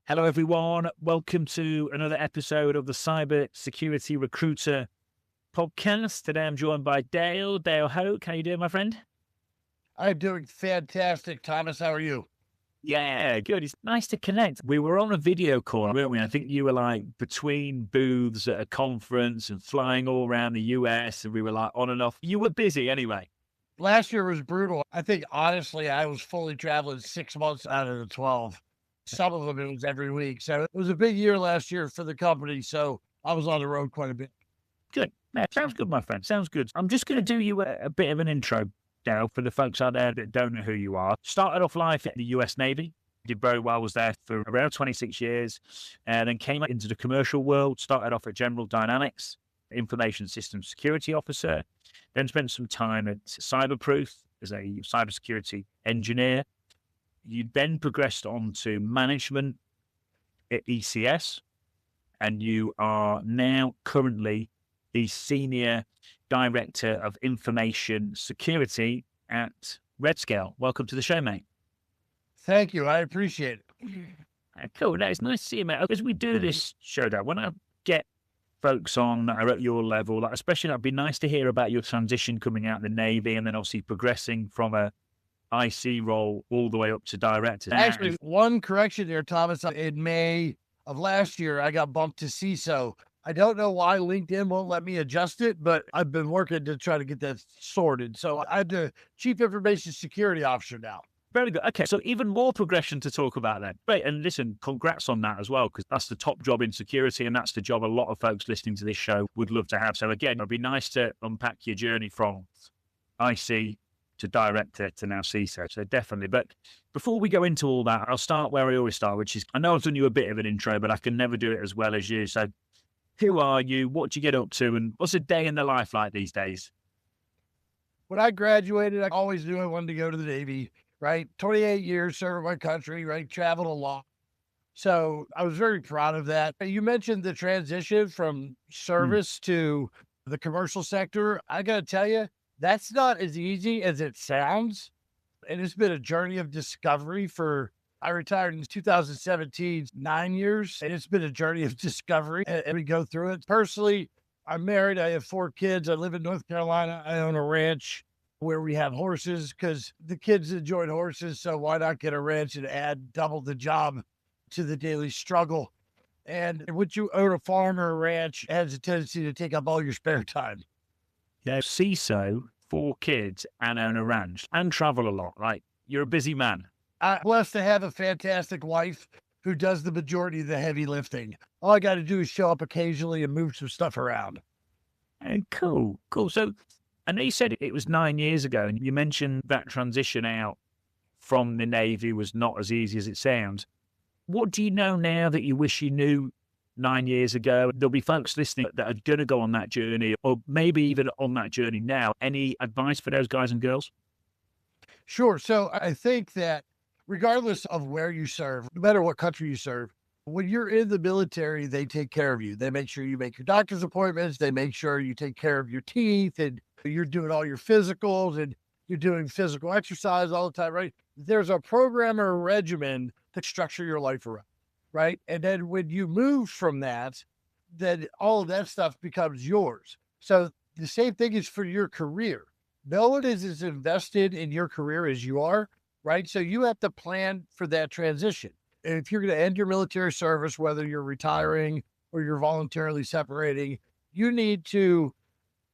Hello, everyone. Welcome to another episode of the Cybersecurity Recruiter podcast. Today, I'm joined by Dale Hoak. How you doing, my friend? I'm doing fantastic, Thomas. How are you? Yeah, good. It's nice to connect. We were on a video call, weren't we? I think you were like between booths at a conference and flying all around the US, and we were like on and off. You were busy anyway. Last year was brutal. I think, honestly, I was fully traveling 6 months out of the 12. Some of them, it was every week. So it was a big year last year for the company. So I was on the road quite a bit. Good. Yeah, sounds good, my friend. Sounds good. I'm just going to do you a bit of an intro, Dale, for the folks out there that don't know who you are. Started off life in the US Navy. Did very well, was there for around 26 years, and then came into the commercial world, started off at General Dynamics, Information Systems Security Officer, then spent some time at Cyberproof as a cybersecurity engineer. You then progressed on to management at ECS, and you are now currently the Senior Director of Information Security at RedScale. Welcome to the show, mate. Thank you. I appreciate it. Cool. No, it's nice to see you, mate. As we do this show, when I get folks on that are at your level, like especially it'd be nice to hear about your transition coming out of the Navy and then obviously progressing from a IC role all the way up to director. Actually, one correction there, Thomas. In May of last year, I got bumped to CISO. I don't know why LinkedIn won't let me adjust it, but I've been working to try to get that sorted. So I'm the Chief Information Security Officer now. Very good. Okay, so even more progression to talk about then. Great, and listen, congrats on that as well, because that's the top job in security, and that's the job a lot of folks listening to this show would love to have. So again, it'd be nice to unpack your journey from IC to director to now CISO. So definitely. But before we go into all that, I'll start where I always start, which is, I know I've done you a bit of an intro, but I can never do it as well as you. So who are you? What do you get up to? And what's a day in the life like these days? When I graduated, I always knew I wanted to go to the Navy, right? 28 years serving my country, right? Traveled a lot. So I was very proud of that. You mentioned the transition from service to the commercial sector. I got to tell you, that's not as easy as it sounds. And it's been a journey of discovery I retired in 2017, 9 years, and it's been a journey of discovery. And we go through it. Personally, I'm married. I have 4 kids. I live in North Carolina. I own a ranch where we have horses because the kids enjoyed horses. So why not get a ranch and add double the job to the daily struggle? And once you own a farm or a ranch, it has a tendency to take up all your spare time. Yeah, CISO, 4 kids, and own a ranch, and travel a lot, right? You're a busy man. I'm blessed to have a fantastic wife who does the majority of the heavy lifting. All I got to do is show up occasionally and move some stuff around. Cool. So I know you said it was 9 years ago, and you mentioned that transition out from the Navy was not as easy as it sounds. What do you know now that you wish you knew 9 years ago? There'll be folks listening that are going to go on that journey, or maybe even on that journey now. Any advice for those guys and girls? Sure. So I think that regardless of where you serve, no matter what country you serve, when you're in the military, they take care of you. They make sure you make your doctor's appointments. They make sure you take care of your teeth, and you're doing all your physicals, and you're doing physical exercise all the time, right? There's a program or a regimen to structure your life around, right? And then when you move from that, then all of that stuff becomes yours. So the same thing is for your career. No one is as invested in your career as you are, right? So you have to plan for that transition. If you're going to end your military service, whether you're retiring or you're voluntarily separating, you need to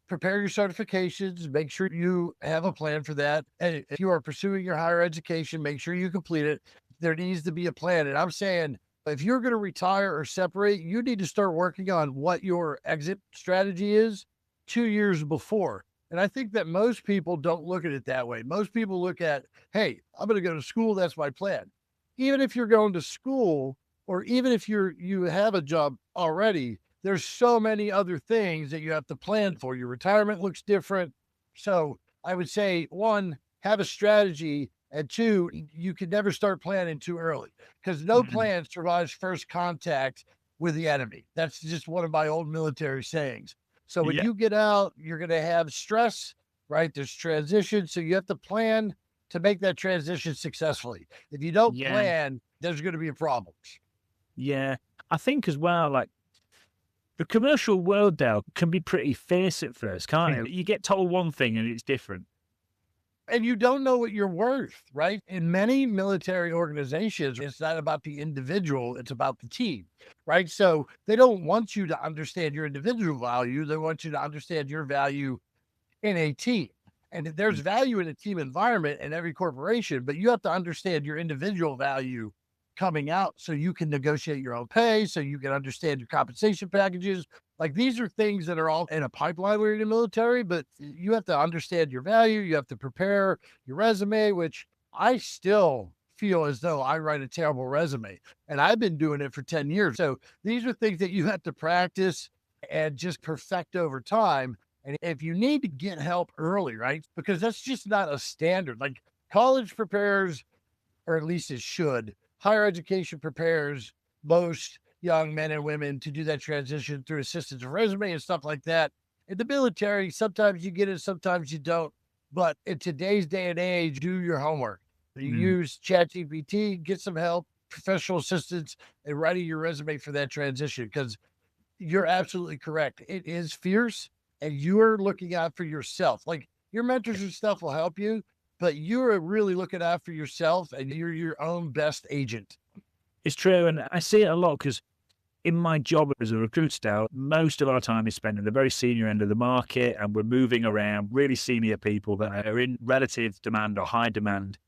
prepare your certifications, make sure you have a plan for that. And if you are pursuing your higher education, make sure you complete it. There needs to be a plan. And I'm saying, if you're going to retire or separate, you need to start working on what your exit strategy is 2 years before. And I think that most people don't look at it that way. Most people look at, hey, I'm going to go to school. That's my plan. Even if you're going to school, or even if you have a job already, there's so many other things that you have to plan for. Your retirement looks different. So I would say, 1, have a strategy, and 2, you can never start planning too early, because no plan survives first contact with the enemy. That's just one of my old military sayings. So when you get out, you're going to have stress, right? There's transition. So you have to plan to make that transition successfully. If you don't plan, there's going to be problems. Yeah. I think as well, like the commercial world, Dale, can be pretty fierce at first, can't it? You get told one thing and it's different. And you don't know what you're worth, right? In many military organizations, it's not about the individual, it's about the team, right? So they don't want you to understand your individual value. They want you to understand your value in a team. And there's value in a team environment in every corporation, but you have to understand your individual value coming out so you can negotiate your own pay, so you can understand your compensation packages. Like these are things that are all in a pipeline when you're in the military, but you have to understand your value. You have to prepare your resume, which I still feel as though I write a terrible resume, and I've been doing it for 10 years. So these are things that you have to practice and just perfect over time. And if you need to get help early, right? Because that's just not a standard. Like college prepares, or at least it should. Higher education prepares most young men and women to do that transition through assistance of resume and stuff like that. In the military, sometimes you get it, sometimes you don't. But in today's day and age, do your homework. You use ChatGPT, get some help, professional assistance, and writing your resume for that transition. Because you're absolutely correct. It is fierce, and you're looking out for yourself. Like your mentors and stuff will help you, but you're really looking out for yourself, and you're your own best agent. It's true. And I see it a lot because in my job as a recruiter now, most of our time is spent at the very senior end of the market, and we're moving around really senior people that are in relative demand or high demand.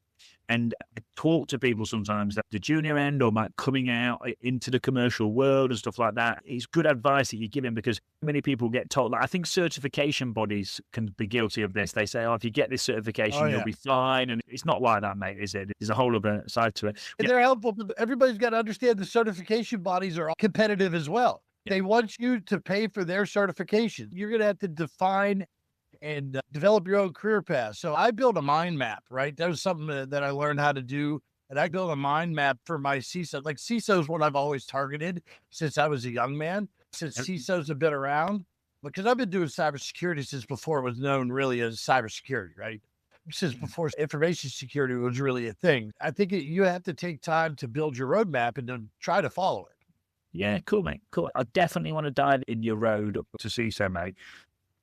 And I talk to people sometimes at the junior end or might coming out into the commercial world and stuff like that. It's good advice that you give him because many people get told, like, I think certification bodies can be guilty of this. They say, oh, if you get this certification, you'll be fine. And it's not like that, mate, is it? There's a whole other side to it. And they're helpful, but everybody's got to understand the certification bodies are competitive as well. They want you to pay for their certification. You're going to have to define and develop your own career path. So I built a mind map, right? That was something that I learned how to do. And I built a mind map for my CISO. Like CISO is what I've always targeted since I was a young man, since CISOs have been around, because I've been doing cybersecurity since before it was known really as cybersecurity, right? Since before information security was really a thing. I think you have to take time to build your roadmap and then try to follow it. Yeah, cool, mate. Cool. I definitely want to dive in your road up to CISO, mate.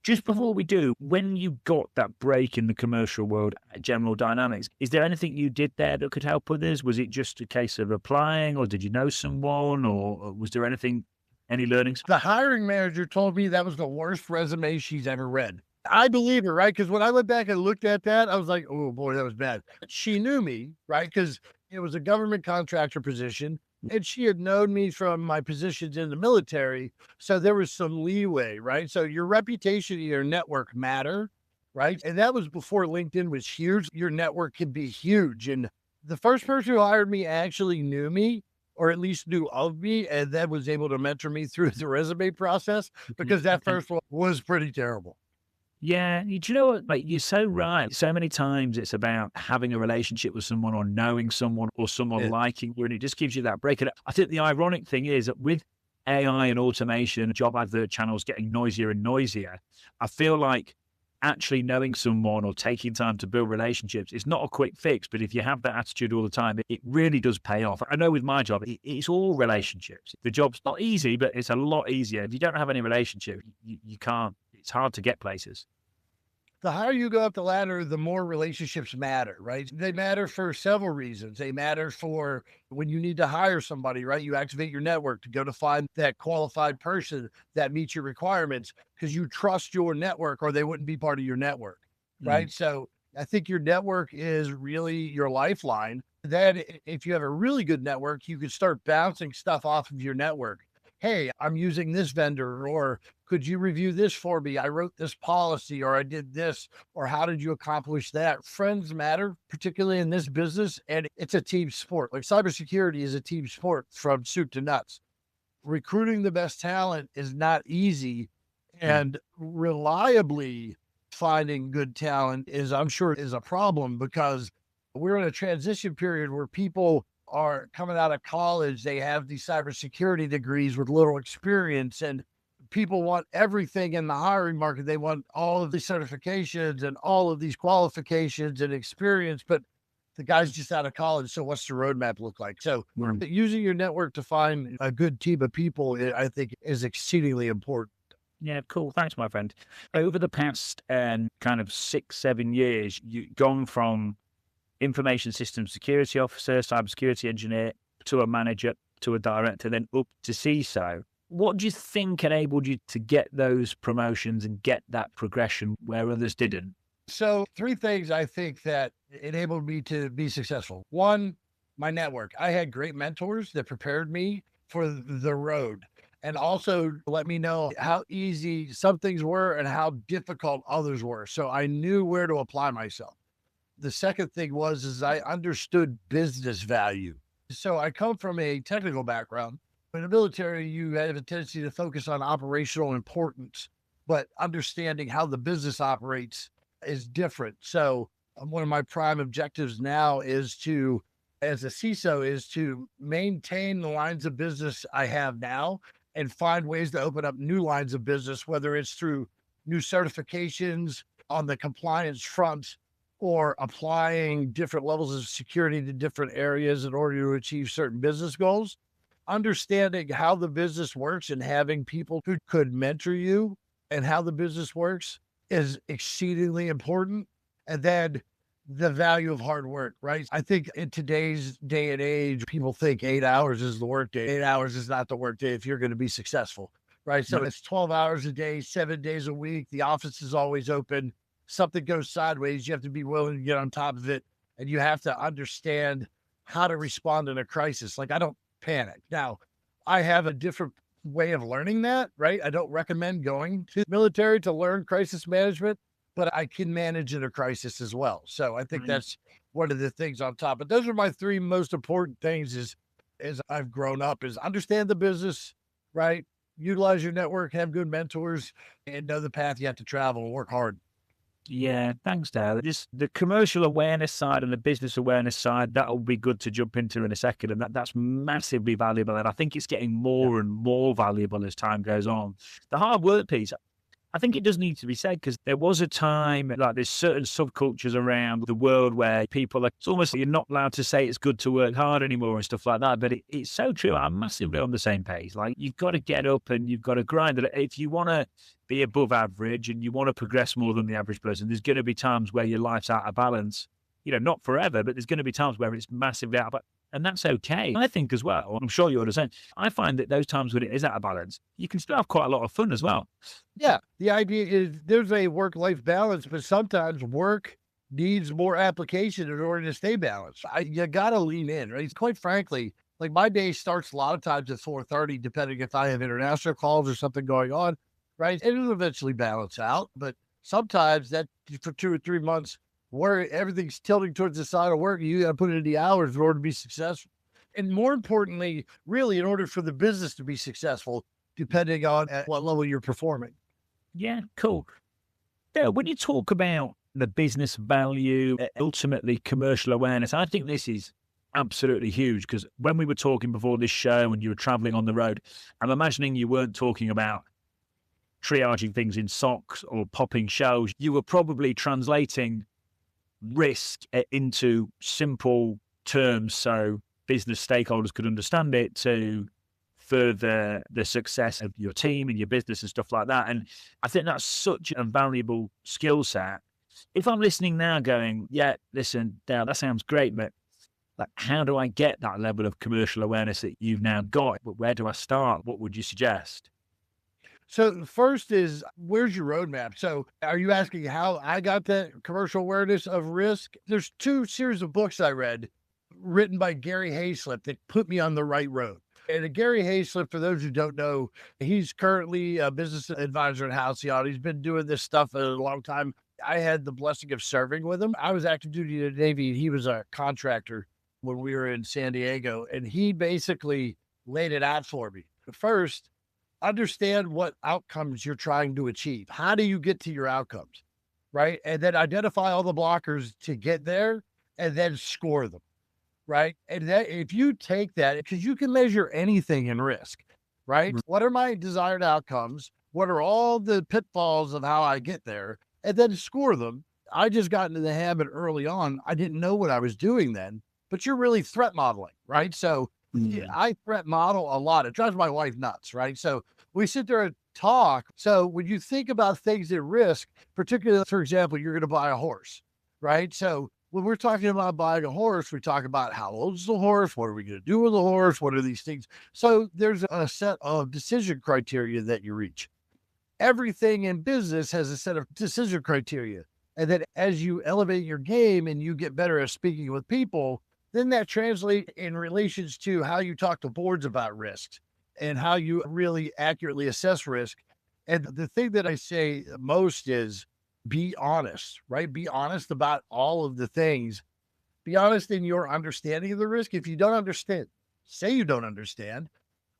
Just before we do, when you got that break in the commercial world, General Dynamics, is there anything you did there that could help others? Was it just a case of applying, or did you know someone, or was there anything, any learnings? The hiring manager told me that was the worst resume she's ever read. I believe her, right? Because when I went back and looked at that, I was like, oh boy, that was bad. She knew me, right? Because it was a government contractor position. And she had known me from my positions in the military. So there was some leeway, right? So your reputation and your network matter, right? And that was before LinkedIn was huge. Your network can be huge. And the first person who hired me actually knew me, or at least knew of me, and then was able to mentor me through the resume process, because that first one was pretty terrible. Yeah, do you know what? Like, you're so right. So many times it's about having a relationship with someone or knowing someone or someone liking you, and it just gives you that break. And I think the ironic thing is that with AI and automation, job advert channels getting noisier and noisier, I feel like actually knowing someone or taking time to build relationships is not a quick fix, but if you have that attitude all the time, it really does pay off. I know with my job, it's all relationships. The job's not easy, but it's a lot easier. If you don't have any relationship, you can't. It's hard to get places. The higher you go up the ladder, the more relationships matter, right? They matter for several reasons. They matter for when you need to hire somebody, right? You activate your network to go to find that qualified person that meets your requirements because you trust your network, or they wouldn't be part of your network, right? So I think your network is really your lifeline. Then if you have a really good network, you can start bouncing stuff off of your network. Hey, I'm using this vendor, or could you review this for me? I wrote this policy, or I did this, or how did you accomplish that? Friends matter, particularly in this business, and it's a team sport. Like cybersecurity is a team sport from soup to nuts. Recruiting the best talent is not easy, and reliably finding good talent is, I'm sure, is a problem, because we're in a transition period where people are coming out of college. They have these cybersecurity degrees with little experience, and people want everything in the hiring market. They want all of these certifications and all of these qualifications and experience. But the guy's just out of college. So what's the roadmap look like? So Right. using your network to find a good team of people, I think is exceedingly important. Yeah, cool. Thanks, my friend. Over the past kind of 6, 7 years, you've gone from information systems security officer, cybersecurity engineer, to a manager, to a director, then up to CISO. What do you think enabled you to get those promotions and get that progression where others didn't? So 3 things I think that enabled me to be successful. One, my network. I had great mentors that prepared me for the road and also let me know how easy some things were and how difficult others were. So I knew where to apply myself. The second thing is I understood business value. So I come from a technical background. In the military, you have a tendency to focus on operational importance, but understanding how the business operates is different. So one of my prime objectives now is to, as a CISO, is to maintain the lines of business I have now and find ways to open up new lines of business, whether it's through new certifications on the compliance front or applying different levels of security to different areas in order to achieve certain business goals. Understanding how the business works and having people who could mentor you and how the business works is exceedingly important. And then the value of hard work, right? I think in today's day and age, people think 8 hours is the workday. 8 hours is not the workday if you're going to be successful, right? So it's 12 hours a day, 7 days a week. The office is always open. Something goes sideways, you have to be willing to get on top of it. And you have to understand how to respond in a crisis. Like, I don't panic. Now, I have a different way of learning that, right? I don't recommend going to the military to learn crisis management, but I can manage in a crisis as well. So I think that's one of the things on top. But those are my 3 most important things as I've grown up is understand the business, right? Utilize your network, have good mentors, and know the path you have to travel and work hard. Yeah, thanks, Dale. Just the commercial awareness side and the business awareness side, that'll be good to jump into in a second. And that's massively valuable. And I think it's getting more and more valuable as time goes on. The hard work piece, I think it does need to be said because there was a time, like there's certain subcultures around the world where people are, it's almost like you're not allowed to say it's good to work hard anymore and stuff like that. But it's so true. I'm massively on the same page. Like you've got to get up and you've got to grind it. If you want to be above average and you want to progress more than the average person, there's going to be times where your life's out of balance. You know, not forever, but there's going to be times where it's massively out of balance. And that's okay. I think as well, I'm sure you're the same. I find that those times when it is out of balance, you can still have quite a lot of fun as well. Yeah. The idea is there's a work-life balance, but sometimes work needs more application in order to stay balanced. You got to lean in, right? Quite frankly, like my day starts a lot of times at 4:30, depending if I have international calls or something going on, right? It'll eventually balance out. But sometimes that for 2 or 3 months, where everything's tilting towards the side of work, you got to put in the hours in order to be successful. And more importantly, really, in order for the business to be successful, depending on at what level you're performing. Yeah, cool. Yeah, when you talk about the business value, ultimately commercial awareness, I think this is absolutely huge because when we were talking before this show and you were traveling on the road, I'm imagining you weren't talking about triaging things in socks or popping shells. You were probably translating risk into simple terms so business stakeholders could understand it to further the success of your team and your business and stuff like that. And I think that's such a valuable skill set. If I'm listening now going, yeah, listen, Dale, that sounds great, but like, how do I get that level of commercial awareness that you've now got? But where do I start? What would you suggest? So first is, where's your roadmap? So are you asking how I got that commercial awareness of risk? There's 2 series of books I read written by Gary Hayslip that put me on the right road. And Gary Hayslip, for those who don't know, he's currently a business advisor at Halcyon. He's been doing this stuff a long time. I had the blessing of serving with him. I was active duty in the Navy, and he was a contractor when we were in San Diego. And he basically laid it out for me. First, understand what outcomes you're trying to achieve. How do you get to your outcomes, right? And then identify all the blockers to get there and then score them, right? And that, if you take that, because you can measure anything in risk, right? What are my desired outcomes? What are all the pitfalls of how I get there? And then score them. I just got into the habit early on. I didn't know what I was doing then, but you're really threat modeling, right? So I threat model a lot. It drives my wife nuts, right? So we sit there and talk. So when you think about things at risk, particularly, for example, you're going to buy a horse, right? So when we're talking about buying a horse, we talk about how old is the horse? What are we going to do with the horse? What are these things? So there's a set of decision criteria that you reach. Everything in business has a set of decision criteria. And then as you elevate your game and you get better at speaking with people, then that translates in relations to how you talk to boards about risks and how you really accurately assess risk. And the thing that I say most is be honest, right? Be honest about all of the things. Be honest in your understanding of the risk. If you don't understand, say you don't understand,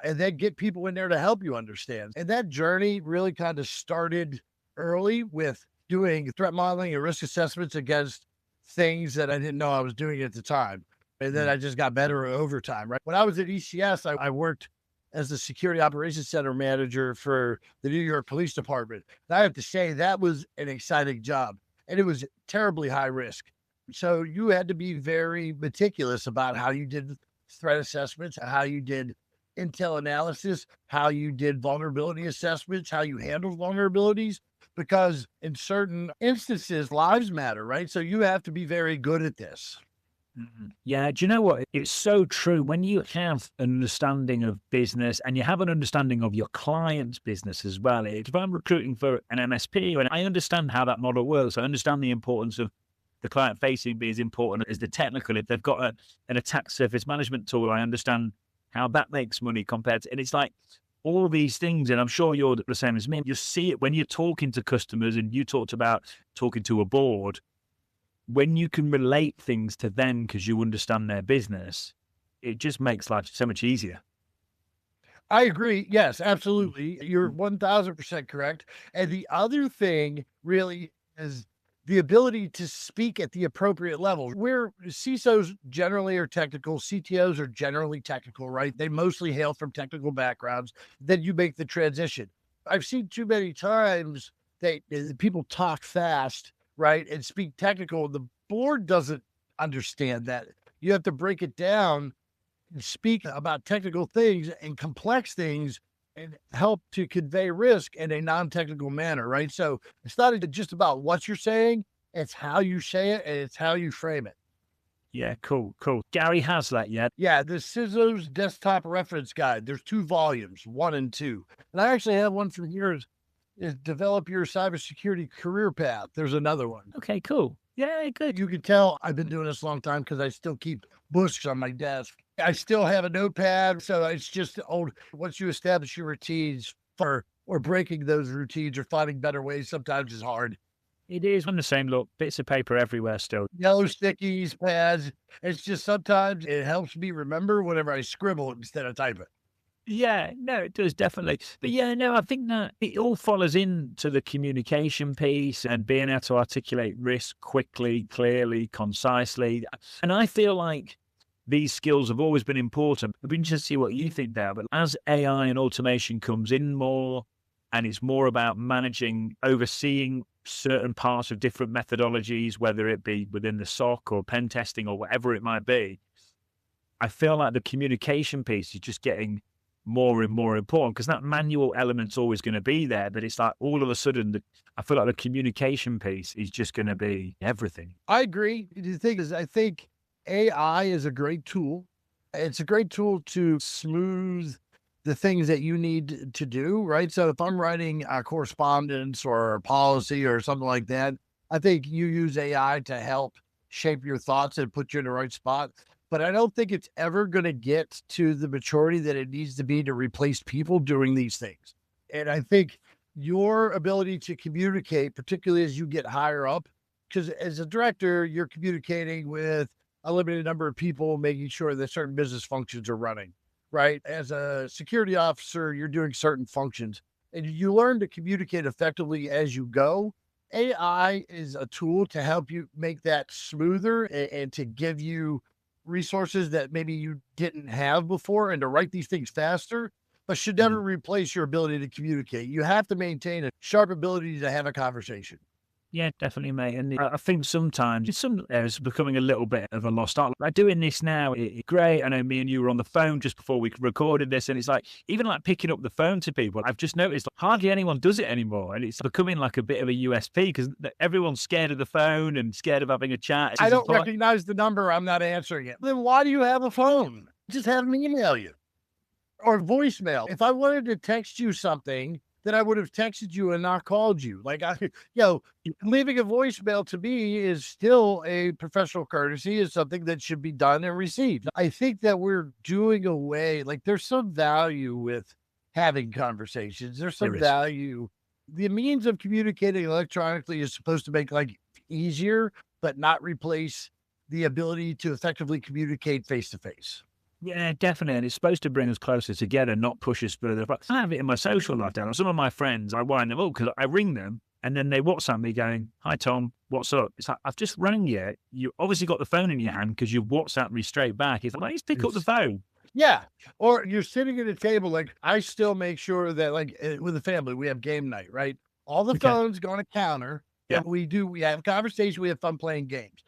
and then get people in there to help you understand. And that journey really kind of started early with doing threat modeling and risk assessments against things that I didn't know I was doing at the time. And then I just got better over time, right? When I was at ECS, I worked as the security operations center manager for the New York Police Department. And I have to say that was an exciting job, and it was terribly high risk. So you had to be very meticulous about how you did threat assessments, how you did intel analysis, how you did vulnerability assessments, how you handled vulnerabilities, because in certain instances, lives matter, right? So you have to be very good at this. Yeah, do you know what? It's so true. When you have an understanding of business and you have an understanding of your client's business as well, if I'm recruiting for an MSP and I understand how that model works, I understand the importance of the client facing being as important as the technical. If they've got an attack surface management tool, I understand how that makes money compared to, and it's like all these things. And I'm sure you're the same as me. You see it when you're talking to customers, and you talked about talking to a board. When you can relate things to them because you understand their business, it just makes life so much easier. I agree. Yes, absolutely. You're 1000% correct. And the other thing really is the ability to speak at the appropriate level. Where CISOs generally are technical, CTOs are generally technical, right? They mostly hail from technical backgrounds. Then you make the transition. I've seen too many times that people talk fast, right, and speak technical. The board doesn't understand that. You have to break it down and speak about technical things and complex things and help to convey risk in a non-technical manner, right? So it's not just about what you're saying, it's how you say it and it's how you frame it. Yeah, cool. Gary has that yet? Yeah, the CISO's Desktop Reference Guide. There's 2 volumes, 1 and 2. And I actually have one from here is Develop Your Cybersecurity Career Path. There's another one. Okay, cool. Yeah, good. You can tell I've been doing this a long time because I still keep books on my desk. I still have a notepad, so it's just old. Once you establish your routines or breaking those routines or finding better ways, sometimes is hard. It is on the same look, bits of paper everywhere still. Yellow stickies, pads. It's just sometimes it helps me remember whenever I scribble instead of type it. Yeah, no, it does definitely. But yeah, no, I think that it all follows into the communication piece and being able to articulate risk quickly, clearly, concisely. And I feel like these skills have always been important. I'd be interested to see what you think there. But as AI and automation comes in more, and it's more about managing, overseeing certain parts of different methodologies, whether it be within the SOC or pen testing or whatever it might be, I feel like the communication piece is just getting more and more important, because that manual element's always going to be there, but it's like all of a sudden I feel like the communication piece is just going to be everything. I agree. The thing is, I think AI is a great tool. It's a great tool to smooth the things that you need to do, right? So if I'm writing a correspondence or a policy or something like that, I think you use AI to help shape your thoughts and put you in the right spot. But I don't think it's ever going to get to the maturity that it needs to be to replace people doing these things. And I think your ability to communicate, particularly as you get higher up, because as a director, you're communicating with a limited number of people, making sure that certain business functions are running, right? As a security officer, you're doing certain functions, and you learn to communicate effectively as you go. AI is a tool to help you make that smoother and to give you resources that maybe you didn't have before and to write these things faster, but should never replace your ability to communicate. You have to maintain a sharp ability to have a conversation. Yeah, definitely, mate. And I think sometimes in some areas it's becoming a little bit of a lost art. Like doing this now, it's great. I know me and you were on the phone just before we recorded this, and it's like even like picking up the phone to people. I've just noticed hardly anyone does it anymore, and it's becoming like a bit of a USP because everyone's scared of the phone and scared of having a chat. I don't recognize the number. I'm not answering it. Then why do you have a phone? Just have me email you or voicemail. If I wanted to text you something, then I would have texted you and not called you. Like, leaving a voicemail to me is still a professional courtesy, is something that should be done and received. I think that we're doing away, like there's some value with having conversations. There's some value. The means of communicating electronically is supposed to make like easier, but not replace the ability to effectively communicate face to face. Yeah, definitely. And it's supposed to bring us closer together, not push us further apart. I have it in my social life, Dan. Some of my friends, I wind them up because I ring them and then they WhatsApp me going, "Hi, Tom, what's up?" It's like, I've just rang you. You obviously got the phone in your hand because you WhatsApp me straight back. It's like, just pick up the phone. Yeah. Or you're sitting at a table. Like I still make sure that like with the family, we have game night, right? All the phones go on a counter. Yeah. We have conversation. We have fun playing games.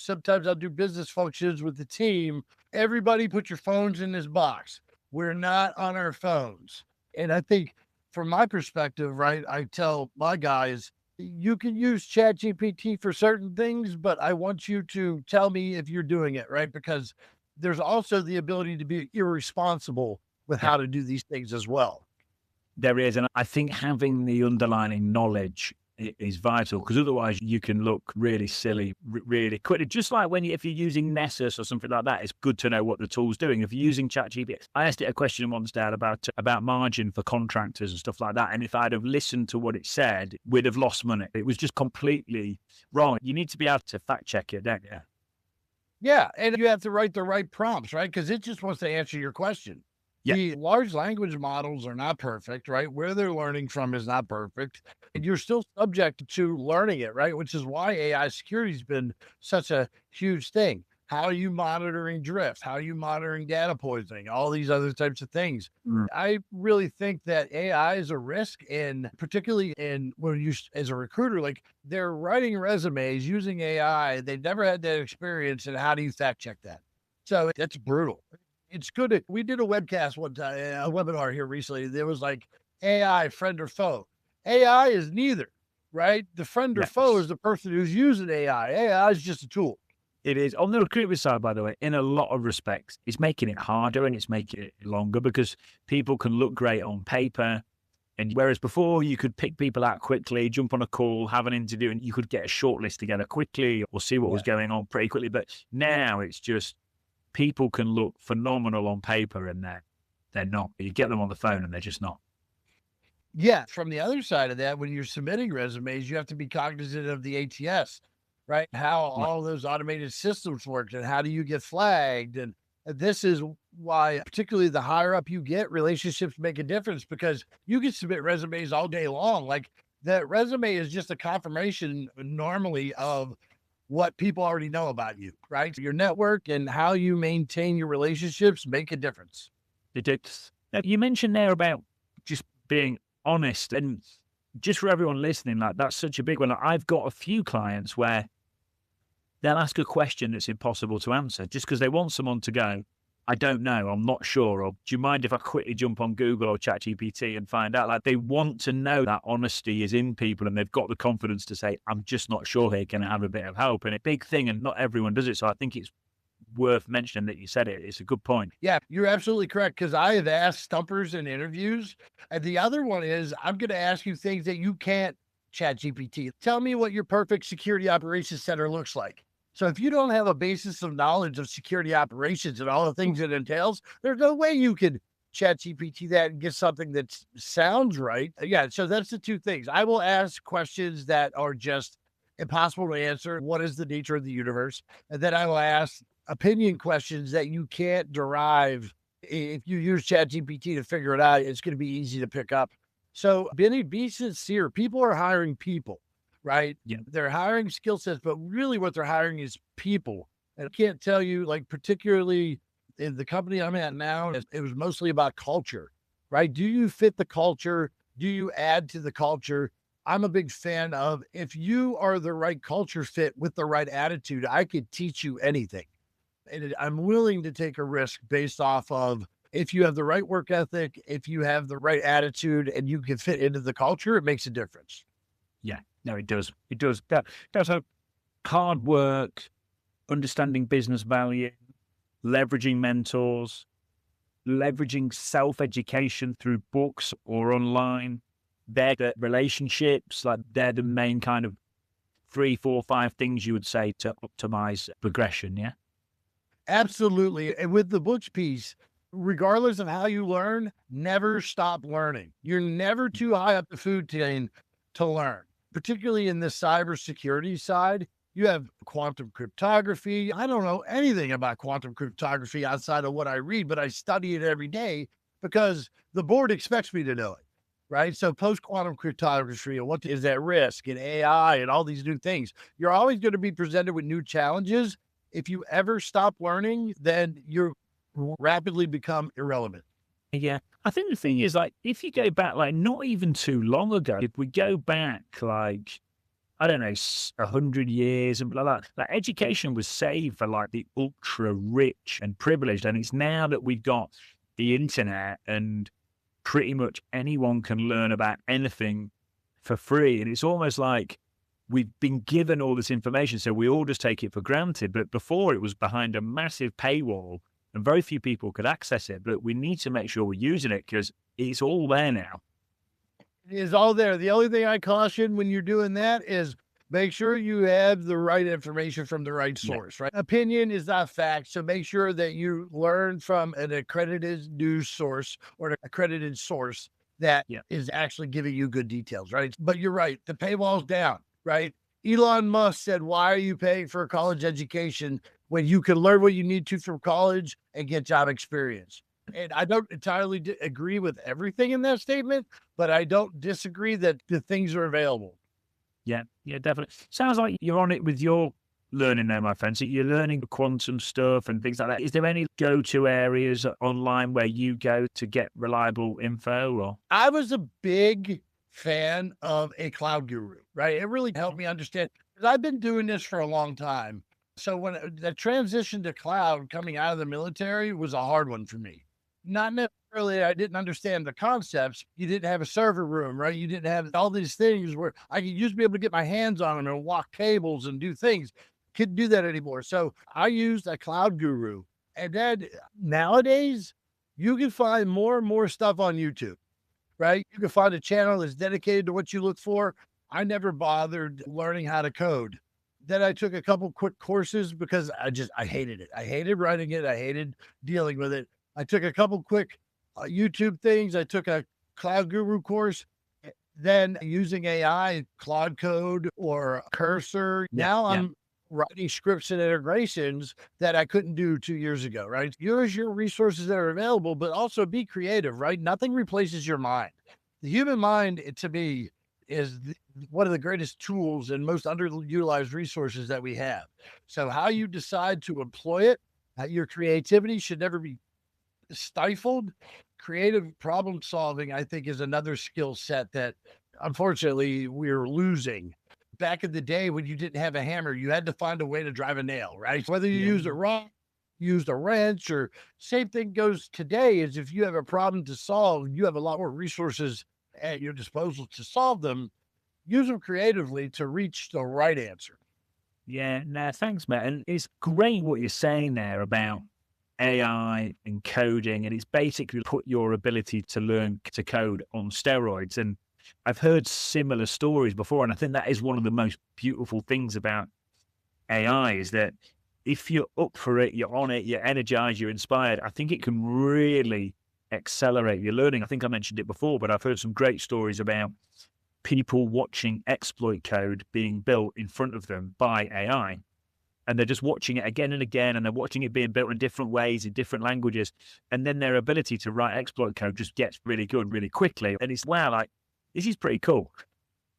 Sometimes I'll do business functions with the team. Everybody put your phones in this box. We're not on our phones. And I think from my perspective, right, I tell my guys, you can use ChatGPT for certain things, but I want you to tell me if you're doing it, right? Because there's also the ability to be irresponsible with how to do these things as well. There is. And I think having the underlying knowledge is vital because otherwise you can look really silly really quickly. Just like if you're using Nessus or something like that, it's good to know what the tool's doing. If you're using ChatGPT, I asked it a question once, Dad, about margin for contractors and stuff like that. And if I'd have listened to what it said, we'd have lost money. It was just completely wrong. You need to be able to fact check it, don't you? Yeah. And you have to write the right prompts, right? Because it just wants to answer your question. Yeah. The large language models are not perfect, right? Where they're learning from is not perfect. And you're still subject to learning it, right? Which is why AI security has been such a huge thing. How are you monitoring drift? How are you monitoring data poisoning? All these other types of things. I really think that AI is a risk, and particularly when you, as a recruiter, like they're writing resumes using AI. They've never had that experience. And how do you fact check that? So that's brutal. It's good. We did a webcast one time, a webinar here recently. There was like AI friend or foe. AI is neither, right? The friend or foe is the person who's using AI. AI is just a tool. It is. On the recruitment side, by the way, in a lot of respects, it's making it harder and it's making it longer because people can look great on paper. And whereas before you could pick people out quickly, jump on a call, have an interview, and you could get a shortlist together quickly or see what was going on pretty quickly. But now it's just, people can look phenomenal on paper and they're not. You get them on the phone and they're just not. Yeah. From the other side of that, when you're submitting resumes, you have to be cognizant of the ATS, right? How all those automated systems work and how do you get flagged? And this is why, particularly the higher up you get, relationships make a difference because you can submit resumes all day long. Like that resume is just a confirmation normally of what people already know about you, right? Your network and how you maintain your relationships make a difference. It does. You mentioned there about just being honest, and just for everyone listening, like that's such a big one. Like, I've got a few clients where they'll ask a question that's impossible to answer just because they want someone to go, "I don't know, I'm not sure," or "Do you mind if I quickly jump on Google or ChatGPT and find out?" Like they want to know that honesty is in people and they've got the confidence to say, "I'm just not sure here, can I have a bit of help?" And a big thing, and not everyone does it. So I think it's worth mentioning that you said it. It's a good point. Yeah, you're absolutely correct because I have asked stumpers in interviews. And the other one is I'm going to ask you things that you can't ChatGPT. Tell me what your perfect security operations center looks like. So if you don't have a basis of knowledge of security operations and all the things it entails, there's no way you could ChatGPT that and get something that sounds right. Yeah, so that's the two things. I will ask questions that are just impossible to answer. What is the nature of the universe? And then I will ask opinion questions that you can't derive. If you use ChatGPT to figure it out, it's going to be easy to pick up. So be sincere. People are hiring people. Right? Yeah. They're hiring skill sets, but really what they're hiring is people. And I can't tell you, like, particularly in the company I'm at now, it was mostly about culture, right? Do you fit the culture? Do you add to the culture? I'm a big fan of, if you are the right culture fit with the right attitude, I could teach you anything. And I'm willing to take a risk based off of, if you have the right work ethic, if you have the right attitude and you can fit into the culture, it makes a difference. Yeah, no, it does. It does. That's how hard work, understanding business value, leveraging mentors, leveraging self-education through books or online. They're the relationships, like they're the main kind of 3, 4, 5 things you would say to optimize progression. Yeah. Absolutely. And with the books piece, regardless of how you learn, never stop learning. You're never too high up the food chain to learn, particularly in the cybersecurity side. You have quantum cryptography. I don't know anything about quantum cryptography outside of what I read, but I study it every day because the board expects me to know it, right? So post-quantum cryptography and what is at risk and AI and all these new things, you're always going to be presented with new challenges. If you ever stop learning, then you rapidly become irrelevant. Yeah. I think the thing is, like, if you go back, like, not even too long ago, if we go back, like, I don't know, 100 years and blah, blah, like education was saved for like the ultra rich and privileged. And it's now that we've got the internet and pretty much anyone can learn about anything for free. And it's almost like we've been given all this information, so we all just take it for granted. But before, it was behind a massive paywall and very few people could access it. But we need to make sure we're using it because it's all there now. It is all there. The only thing I caution when you're doing that is make sure you have the right information from the right source, right? Opinion is not fact. So make sure that you learn from an accredited news source or an accredited source that is actually giving you good details, right? But you're right. The paywall's down, right? Elon Musk said, why are you paying for a college education when you can learn what you need to from college and get job experience? And I don't entirely agree with everything in that statement, but I don't disagree that the things are available. Yeah, definitely. Sounds like you're on it with your learning now, my friend. So you're learning quantum stuff and things like that. Is there any go-to areas online where you go to get reliable info? Or I was a big fan of a cloud guru, right? It really helped me understand, because I've been doing this for a long time. So when the transition to cloud coming out of the military was a hard one for me. Not necessarily I didn't understand the concepts. You didn't have a server room, right? You didn't have all these things where I used to be able to get my hands on them and walk cables and do things. Couldn't do that anymore. So I used a cloud guru. And then nowadays, you can find more and more stuff on YouTube, right? You can find a channel that's dedicated to what you look for. I never bothered learning how to code. Then I took a couple quick courses because I hated it. I hated writing it. I hated dealing with it. I took a couple quick YouTube things. I took a Cloud Guru course, then using AI, Claude Code or Cursor. Now I'm writing scripts and integrations that I couldn't do 2 years ago, right? Use your resources that are available, but also be creative, right? Nothing replaces your mind. The human mind, to me, is one of the greatest tools and most underutilized resources that we have. So how you decide to employ it, your creativity should never be stifled. Creative problem solving, I think, is another skill set that unfortunately we're losing. Back in the day when you didn't have a hammer, you had to find a way to drive a nail, right? Whether you used a rock, used a wrench, or same thing goes today is if you have a problem to solve, you have a lot more resources at your disposal to solve them. Use them creatively to reach the right answer. Yeah, no, thanks, Matt. And it's great what you're saying there about AI and coding, and it's basically put your ability to learn to code on steroids. And I've heard similar stories before, and I think that is one of the most beautiful things about AI is that if you're up for it, you're on it, you're energized, you're inspired, I think it can really accelerate your learning. I think I mentioned it before, but I've heard some great stories about people watching exploit code being built in front of them by AI. And they're just watching it again and again, and they're watching it being built in different ways, in different languages. And then their ability to write exploit code just gets really good really quickly. And it's, wow, like, this is pretty cool.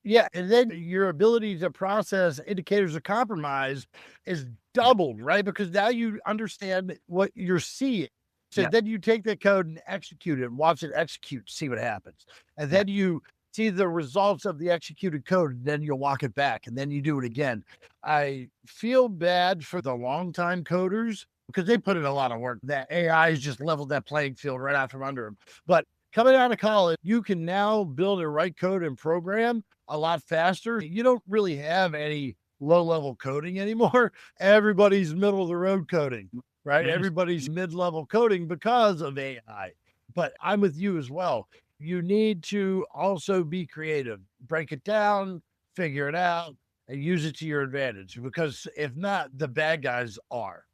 Yeah. And then your ability to process indicators of compromise is doubled, right? Because now you understand what you're seeing. So then you take the code and execute it, watch it execute, see what happens. And then you see the results of the executed code, and then you'll walk it back and then you do it again. I feel bad for the longtime coders because they put in a lot of work. That AI has just leveled that playing field right out from under them. But coming out of college, you can now build and write code and program a lot faster. You don't really have any low-level coding anymore. Everybody's middle of the road coding, right? Yes. Everybody's mid-level coding because of AI. But I'm with you as well. You need to also be creative, break it down, figure it out, and use it to your advantage, because if not, the bad guys are.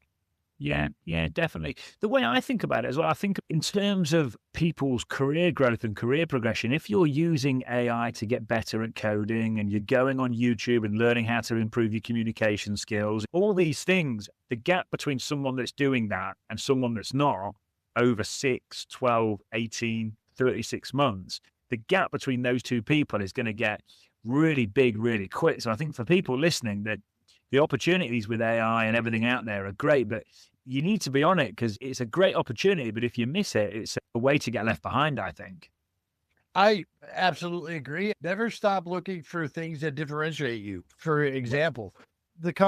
Yeah, definitely. The way I think about it as well, I think in terms of people's career growth and career progression, if you're using AI to get better at coding and you're going on YouTube and learning how to improve your communication skills, all these things, the gap between someone that's doing that and someone that's not over 6, 12, 18, 36 months, the gap between those two people is going to get really big, really quick. So I think for people listening, that the opportunities with AI and everything out there are great, but you need to be on it because it's a great opportunity. But if you miss it, it's a way to get left behind, I think. I absolutely agree. Never stop looking for things that differentiate you. For example,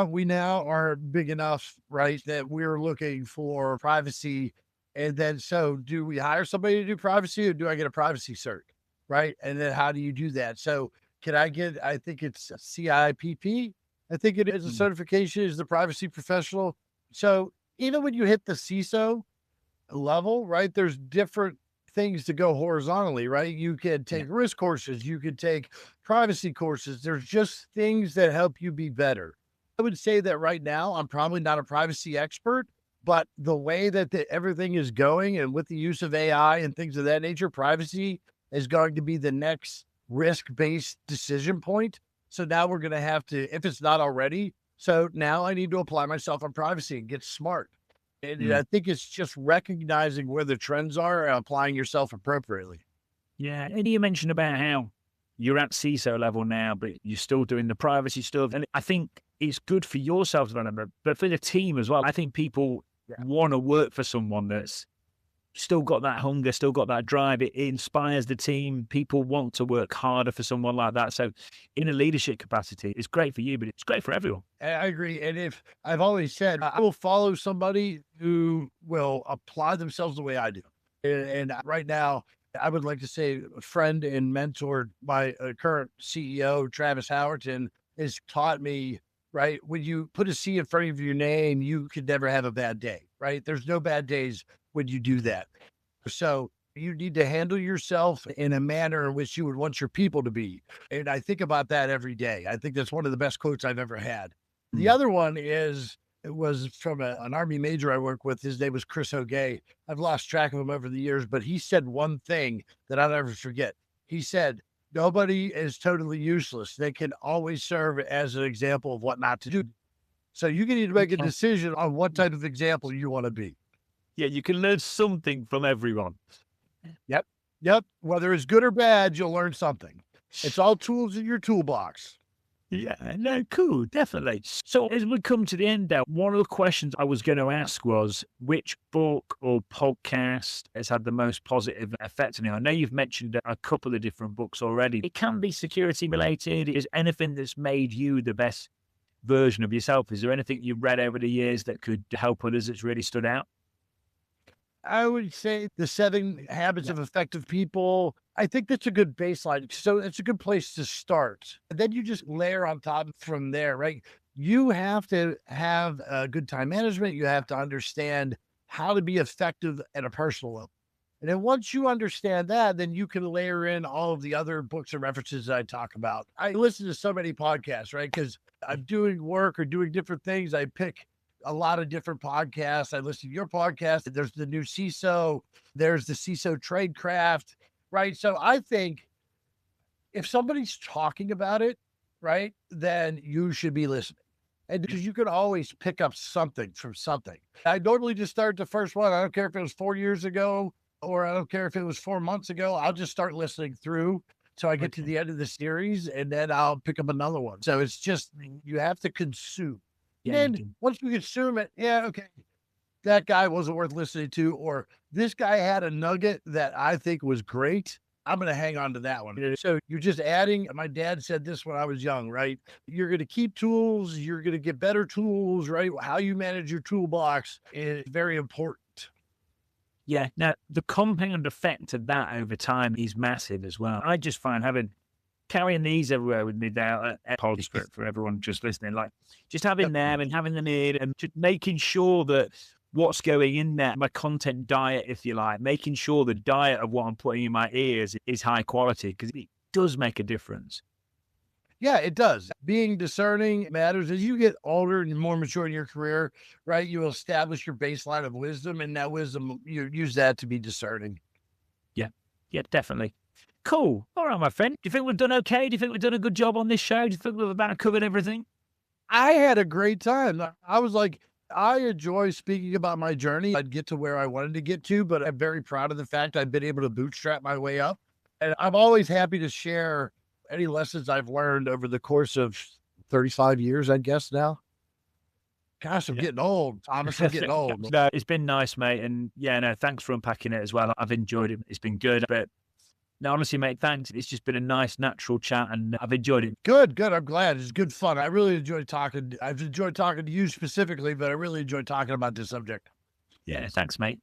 we now are big enough, right, that we're looking for privacy. And then, so do we hire somebody to do privacy, or do I get a privacy cert? Right. And then how do you do that? So can I get, I think it's CIPP. I think it is a certification as the privacy professional. So even when you hit the CISO level, right, there's different things to go horizontally, right? You can take risk courses, you could take privacy courses. There's just things that help you be better. I would say that right now, I'm probably not a privacy expert, but the way that everything is going, and with the use of AI and things of that nature, privacy is going to be the next risk-based decision point. So now we're going to have to, if it's not already, so now I need to apply myself on privacy and get smart. And I think it's just recognizing where the trends are and applying yourself appropriately. Yeah. And you mentioned about how you're at CISO level now, but you're still doing the privacy stuff. And I think it's good for your self-development, but for the team as well. I think people want to work for someone that's still got that hunger, still got that drive. It inspires the team. People want to work harder for someone like that. So in a leadership capacity, it's great for you, but it's great for everyone. I agree. And if I've always said, I will follow somebody who will apply themselves the way I do. And right now, I would like to say a friend and mentor, my current CEO, Travis Howerton, has taught me, right, when you put a C in front of your name, you could never have a bad day, right? There's no bad days when you do that. So you need to handle yourself in a manner in which you would want your people to be. And I think about that every day. I think that's one of the best quotes I've ever had. The other one was from an Army major I work with. His name was Chris O'Gay. I've lost track of him over the years, but he said one thing that I'll never forget. He said, nobody is totally useless. They can always serve as an example of what not to do. So you need to make a decision on what type of example you want to be. Yeah, you can learn something from everyone. Yep. Whether it's good or bad, you'll learn something. It's all tools in your toolbox. Yeah, no, cool, definitely. So as we come to the end now, one of the questions I was going to ask was, which book or podcast has had the most positive effect on you? I know you've mentioned a couple of different books already. It can be security related. Is anything that's made you the best version of yourself? Is there anything you've read over the years that could help others that's really stood out? I would say The 7 Habits of Effective People. I think that's a good baseline. So it's a good place to start. And then you just layer on top from there, right? You have to have good time management. You have to understand how to be effective at a personal level. And then once you understand that, then you can layer in all of the other books and references that I talk about. I listen to so many podcasts, right? Because I'm doing work or doing different things. I pick a lot of different podcasts. I listen to your podcast. There's the new CISO. There's the CISO Tradecraft, right? So I think if somebody's talking about it, right, then you should be listening. And because you can always pick up something from something. I normally just start the first one. I don't care if it was 4 years ago, or I don't care if it was 4 months ago. I'll just start listening through till I get to the end of the series, and then I'll pick up another one. So it's just, you have to consume. And once you consume it, okay, that guy wasn't worth listening to, or this guy had a nugget that I think was great. I'm going to hang on to that one. So you're just adding, my dad said this when I was young, right? You're going to keep tools, you're going to get better tools, right? How you manage your toolbox is very important. Yeah. Now, the compound effect of that over time is massive as well. I just find carrying these everywhere with me now, apologies for everyone just listening, like just having them and having them in and just making sure that what's going in there, my content diet, if you like, making sure the diet of what I'm putting in my ears is high quality, because it does make a difference. Yeah, it does. Being discerning matters. As you get older and more mature in your career, right, you will establish your baseline of wisdom, and that wisdom, you use that to be discerning. Yeah, definitely. Cool. All right, my friend. Do you think we've done okay? Do you think we've done a good job on this show? Do you think we've about covered everything? I had a great time. I was like, I enjoy speaking about my journey. I'd get to where I wanted to get to, but I'm very proud of the fact I've been able to bootstrap my way up. And I'm always happy to share any lessons I've learned over the course of 35 years, I guess now. Gosh, I'm getting old. Thomas, I'm getting old. No, it's been nice, mate. And yeah, no, thanks for unpacking it as well. I've enjoyed it. It's been good. But no, honestly, mate, thanks. It's just been a nice, natural chat, and I've enjoyed it. Good. I'm glad. It's good fun. I really enjoyed talking. I've enjoyed talking to you specifically, but I really enjoyed talking about this subject. Yeah, thanks, mate.